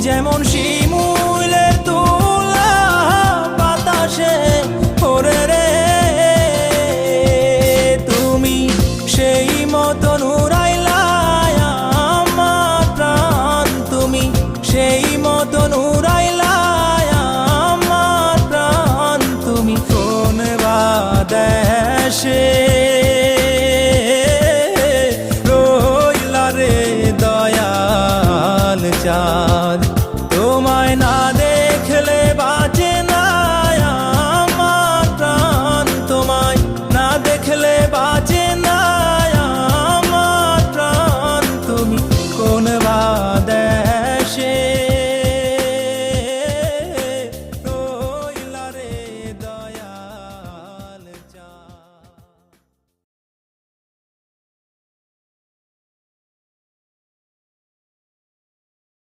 যেমন শিমুলের তুলা বাতাসে ওরে রে, তুমি সেই মতন উড়াইলা আমার প্রাণ, তুমি সেই মতন উড়াইলা আমার প্রাণ। তুমি কোন বাদেশে রইলা রে দয়াল চাঁদ, তোমায় না